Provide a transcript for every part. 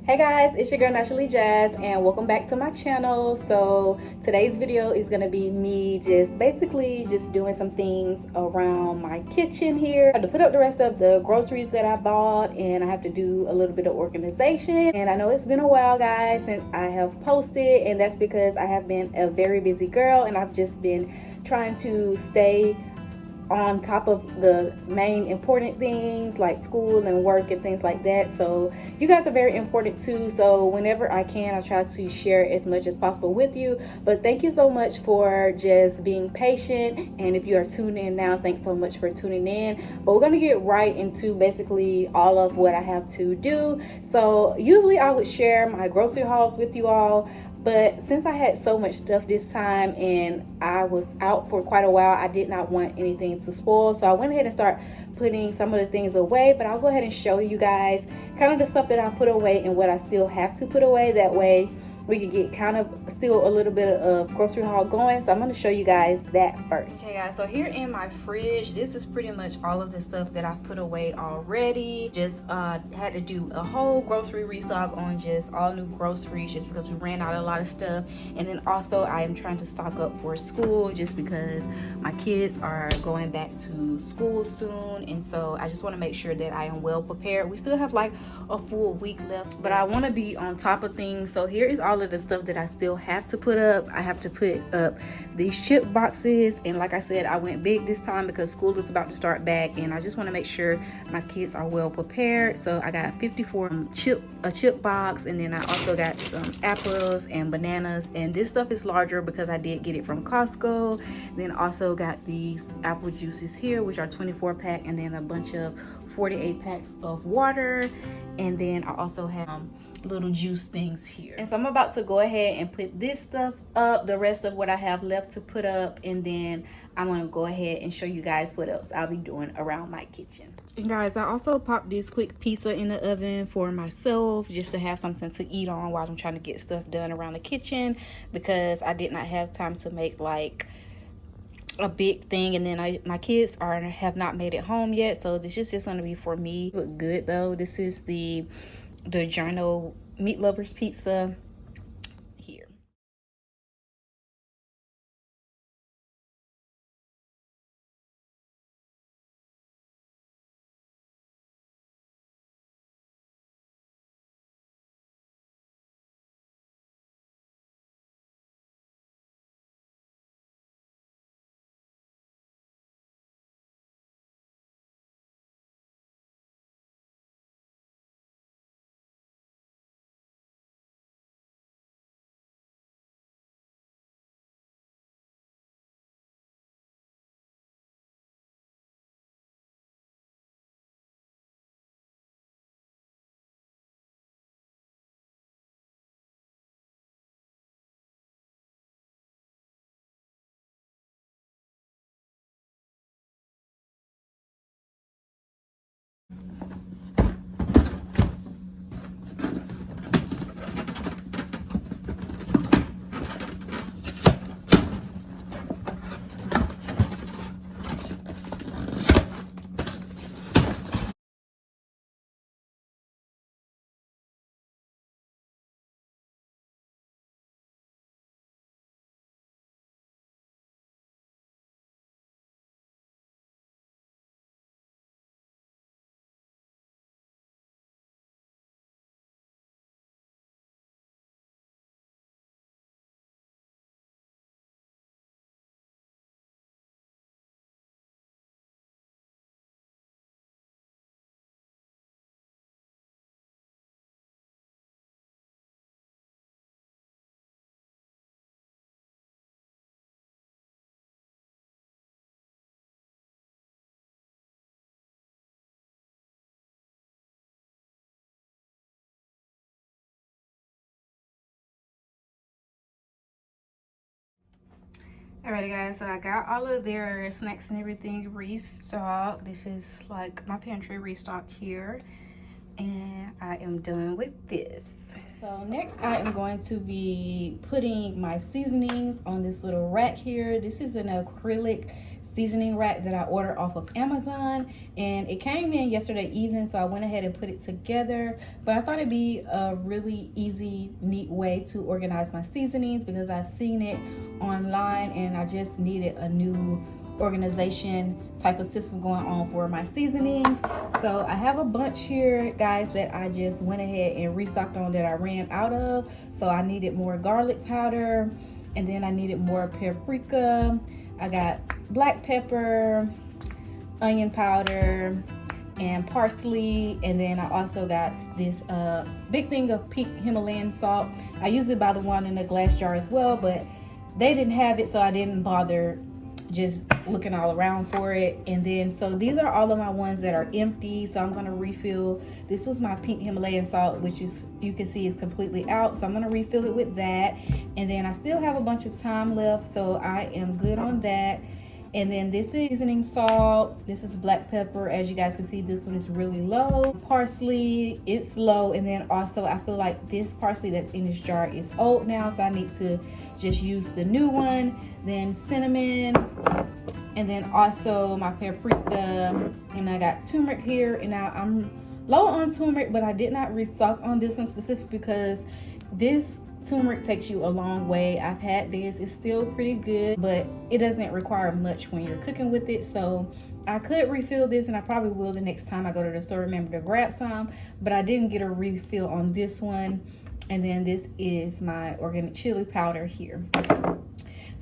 Hey guys, it's your girl Naturally Jazz and welcome back to my channel. So today's video is going to be me just basically just doing some things around my kitchen here. I have to put up the rest of the groceries that I bought and I have to do a little bit of organization. And I know it's been a while guys since I have posted, and that's because I have been a very busy girl and I've just been trying to stay on top of the main important things like school and work and things like that. So you guys are very important too, so whenever I can I try to share as much as possible with you. But thank you so much for just being patient, and if you are tuning in now, thanks so much for tuning in. But we're gonna get right into basically all of what I have to do. So usually I would share my grocery hauls with you all, but since I had so much stuff this time and I was out for quite a while, I did not want anything to spoil. So I went ahead and started putting some of the things away. But I'll go ahead and show you guys kind of the stuff that I put away and what I still have to put away. That way we can get kind of still a little bit of grocery haul going. So I'm going to show you guys that first. Okay guys, so here in my fridge, this is pretty much all of the stuff that I put away already. Just had to do a whole grocery restock on just all new groceries just because we ran out of a lot of stuff. And then also I am trying to stock up for school just because my kids are going back to school soon, and so I just want to make sure that I am well prepared. We still have like a full week left, but I want to be on top of things. So here is all of the stuff that I still have to put up. I have to put up these chip boxes, and like I said, I went big this time because school is about to start back and I just want to make sure my kids are well prepared. So I got 54 a chip box, and then I also got some apples and bananas, and this stuff is larger because I did get it from Costco. Then also got these apple juices here, which are 24 pack, and then a bunch of 48 packs of water. And then I also have little juice things here. And so I'm about to go ahead and put this stuff up, the rest of what I have left to put up, and then I'm gonna go ahead and show you guys what else I'll be doing around my kitchen. And guys, I also popped this quick pizza in the oven for myself just to have something to eat on while I'm trying to get stuff done around the kitchen, because I did not have time to make like a big thing, and then my kids have not made it home yet, so this is just going to be for me. Look good though. This is the Giorno Meat Lovers pizza here. Alrighty guys, so I got all of their snacks and everything restocked. This is like my pantry restock here, and I am done with this. So next I am going to be putting my seasonings on this little rack here. This is an acrylic seasoning rack that I ordered off of Amazon, and it came in yesterday evening, so I went ahead and put it together. But I thought it'd be a really easy, neat way to organize my seasonings because I've seen it online and I just needed a new organization type of system going on for my seasonings. So I have a bunch here, guys, that I just went ahead and restocked on that I ran out of. So I needed more garlic powder, and then I needed more paprika. I got black pepper, onion powder, and parsley, and then I also got this big thing of pink Himalayan salt. I usually buy the one in the glass jar as well, but they didn't have it, so I didn't bother just looking all around for it. And then so these are all of my ones that are empty, so I'm going to refill. This was my pink Himalayan salt, which is, you can see, is completely out, so I'm going to refill it with that. And then I still have a bunch of time left, so I am good on that. And then this is seasoning salt. This is black pepper. As you guys can see, this one is really low. Parsley, it's low. And then also I feel like this parsley that's in this jar is old now, so I need to just use the new one. Then cinnamon, and then also my paprika, and I got turmeric here. And now I'm low on turmeric, but I did not restock on this one specifically because this turmeric takes you a long way. I've had this, it's still pretty good, but it doesn't require much when you're cooking with it. So I could refill this, and I probably will the next time I go to the store, remember to grab some, but I didn't get a refill on this one. And then this is my organic chili powder here.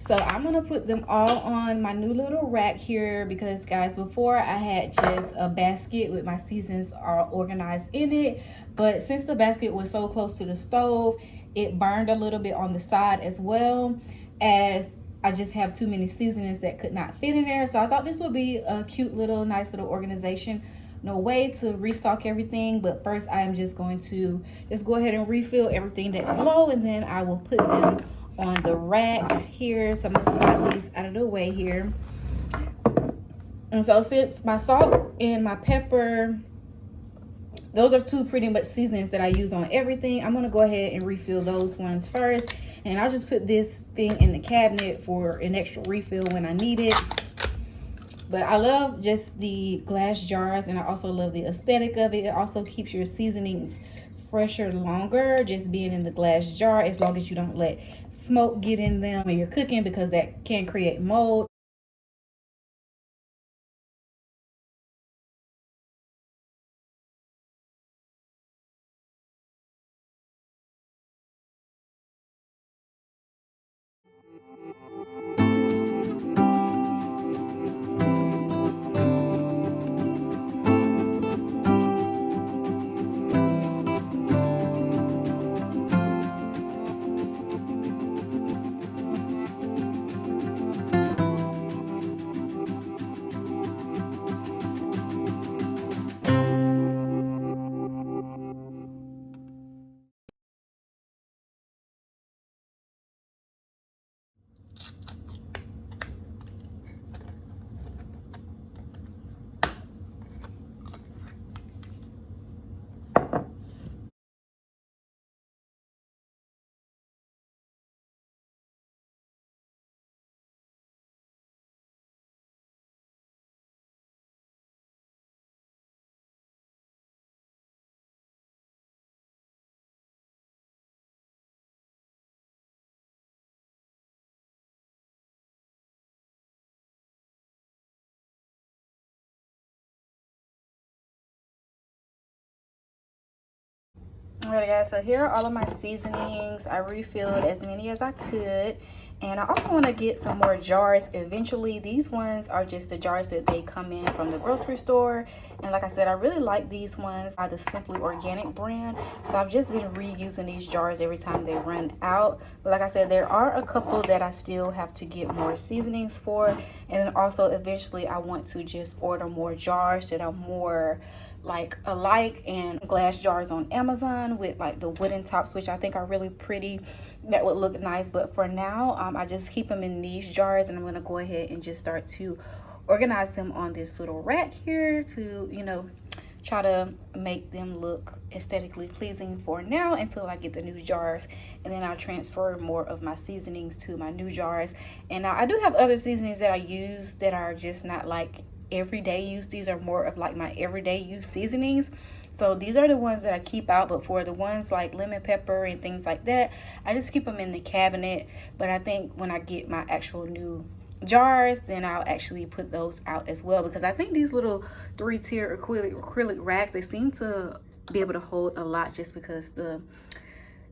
So I'm gonna put them all on my new little rack here because, guys, before I had just a basket with my seasons all organized in it, but since the basket was so close to the stove, it burned a little bit on the side, as well as I just have too many seasonings that could not fit in there. So I thought this would be a cute little, nice little organization. No way to restock everything, but first I am just going to just go ahead and refill everything that's low, and then I will put them on the rack here. So I'm gonna slide these out of the way here. And so since my salt and my pepper, those are two pretty much seasonings that I use on everything, I'm gonna go ahead and refill those ones first. And I'll just put this thing in the cabinet for an extra refill when I need it. But I love just the glass jars, and I also love the aesthetic of it. It also keeps your seasonings fresher longer, just being in the glass jar, as long as you don't let smoke get in them when you're cooking, because that can create mold. Alright, guys, so here are all of my seasonings. I refilled as many as I could, and I also want to get some more jars eventually. These ones are just the jars that they come in from the grocery store, and like I said, I really like these ones by the Simply Organic brand, so I've just been reusing these jars every time they run out. But like I said, there are a couple that I still have to get more seasonings for, and then also eventually I want to just order more jars that are more like alike, and glass jars on Amazon with like the wooden tops, which I think are really pretty. That would look nice, but for now I just keep them in these jars, and I'm going to go ahead and just start to organize them on this little rack here to, you know, try to make them look aesthetically pleasing for now until I get the new jars, and then I'll transfer more of my seasonings to my new jars. And now I do have other seasonings that I use that are just not like everyday use. These are more of like my everyday use seasonings. So these are the ones that I keep out, but for the ones like lemon pepper and things like that, I just keep them in the cabinet. But I think when I get my actual new jars, then I'll actually put those out as well, because I think these little 3-tier acrylic racks, they seem to be able to hold a lot just because the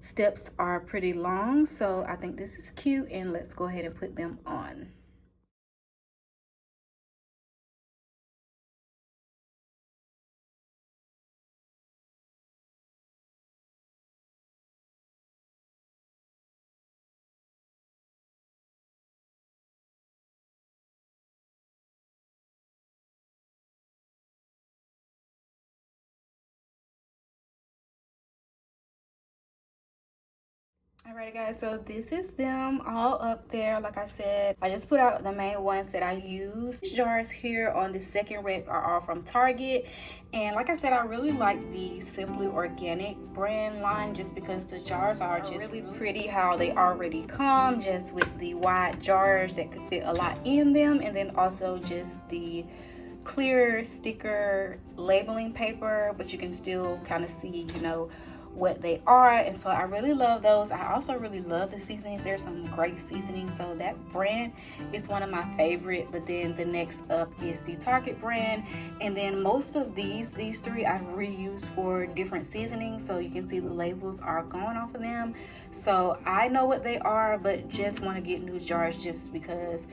steps are pretty long. So I think this is cute, and let's go ahead and put them on. Alright guys, so this is them all up there. Like I said, I just put out the main ones that I use. These jars here on the second rack are all from Target, and like I said, I really like the Simply Organic brand line just because the jars are just really pretty how they already come, just with the wide jars that could fit a lot in them, and then also just the clear sticker labeling paper, but you can still kind of see, you know, what they are. And so I really love those. I also really love the seasonings. There's some great seasonings, so that brand is one of my favorite. But then the next up is the Target brand, and then most of these three I've reused for different seasonings, so you can see the labels are gone off of them, so I know what they are, but just want to get new jars just because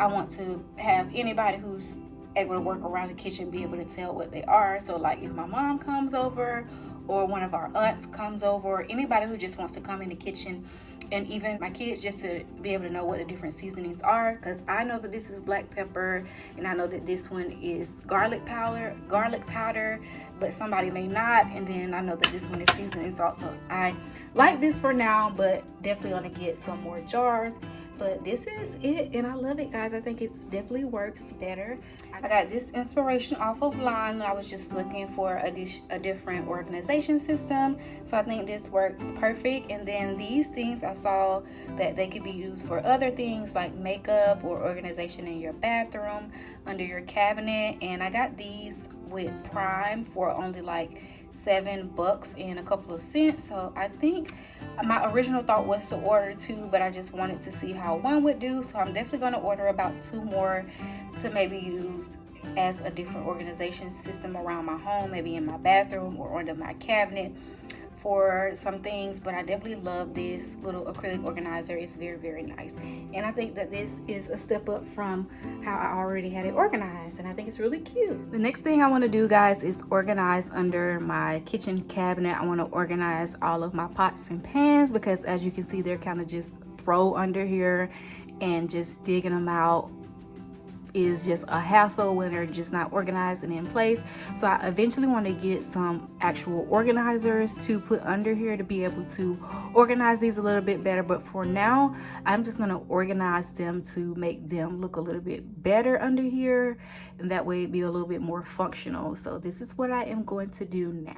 I want to have anybody who's able to work around the kitchen be able to tell what they are. So like if my mom comes over, or one of our aunts comes over, or anybody who just wants to come in the kitchen, and even my kids, just to be able to know what the different seasonings are, because I know that this is black pepper, and I know that this one is garlic powder, but somebody may not, and then I know that this one is seasoning salt. So I like this for now, but definitely want to get some more jars. But this is it, and I love it, guys. I think it definitely works better. I got this inspiration off of Line when I was just looking for a different organization system, so I think this works perfect. And then these things, I saw that they could be used for other things like makeup or organization in your bathroom, under your cabinet. And I got these with Prime for only like $7 and a couple of cents. So I think my original thought was to order 2, but I just wanted to see how one would do, so I'm definitely going to order about 2 more to maybe use as a different organization system around my home, maybe in my bathroom or under my cabinet for some things. But I definitely love this little acrylic organizer. It's very, very nice, and I think that this is a step up from how I already had it organized, and I think it's really cute. The next thing I want to do, guys, is organize under my kitchen cabinet. I want to organize all of my pots and pans, because as you can see, they're kind of just throw under here, and just digging them out is just a hassle when they're just not organized and in place. So I eventually want to get some actual organizers to put under here to be able to organize these a little bit better. But for now, I'm just going to organize them to make them look a little bit better under here, and that way it'd be a little bit more functional. So this is what I am going to do now.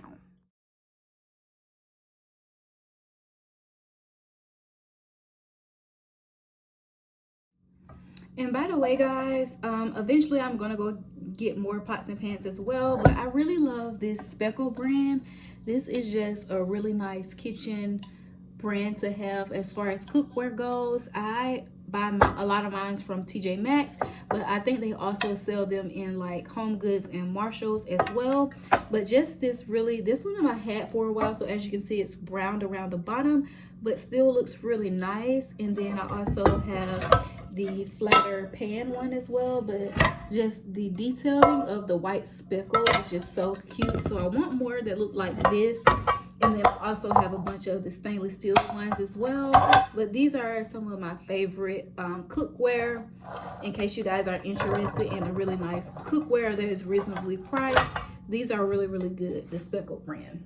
And by the way, guys, eventually I'm gonna go get more pots and pans as well, but I really love this Speckle brand. This is just a really nice kitchen brand to have as far as cookware goes. I buy a lot of mine from TJ Maxx, but I think they also sell them in like Home Goods and Marshalls as well. But just this one I had for a while, so as you can see, it's browned around the bottom, but still looks really nice. And then I also have the flatter pan one as well, but just the detailing of the white speckle is just so cute. So I want more that look like this. And then I also have a bunch of the stainless steel ones as well. But these are some of my favorite cookware, in case you guys are interested in a really nice cookware that is reasonably priced. These are really, really good, the Speckle brand.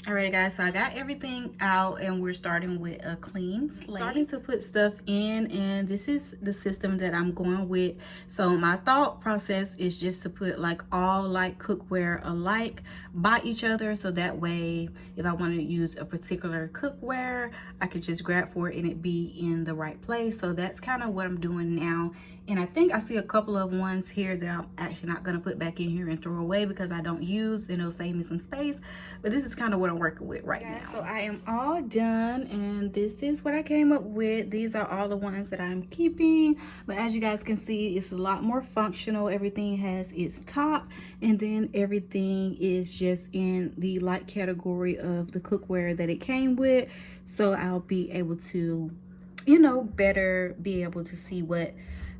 Alright guys, so I got everything out and we're starting with a clean slate. Starting to put stuff in, and this is the system that I'm going with. So my thought process is just to put like all like cookware alike by each other, so that way if I want to use a particular cookware, I could just grab for it and it be in the right place. So that's kind of what I'm doing now. And I think I see a couple of ones here that I'm actually not going to put back in here and throw away because I don't use, and it'll save me some space. But this is kind of what I'm working with right now. So I am all done, and this is what I came up with. These are all the ones that I'm keeping. But as you guys can see, it's a lot more functional. Everything has its top, and then everything is just in the light category of the cookware that it came with. So I'll be able to, you know, better be able to see what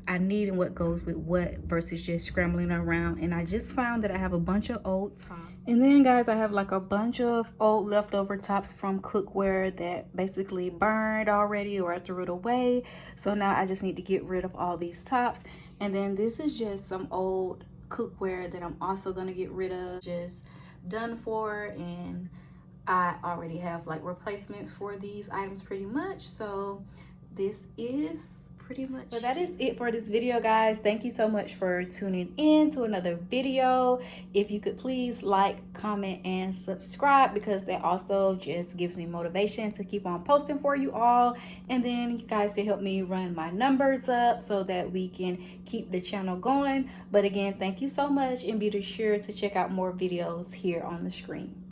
I need and what goes with what versus just scrambling around. And I just found that I have a bunch of old tops. And then guys, I have like a bunch of old leftover tops from cookware that basically burned already or I threw it away. So now I just need to get rid of all these tops. And then this is just some old cookware that I'm also gonna get rid of, just done for, and I already have like replacements for these items pretty much. So this is pretty much. So that is it for this video, guys. Thank you so much for tuning in to another video. If you could please like, comment, and subscribe, because that also just gives me motivation to keep on posting for you all. And then you guys can help me run my numbers up so that we can keep the channel going. But again, thank you so much, and be sure to check out more videos here on the screen.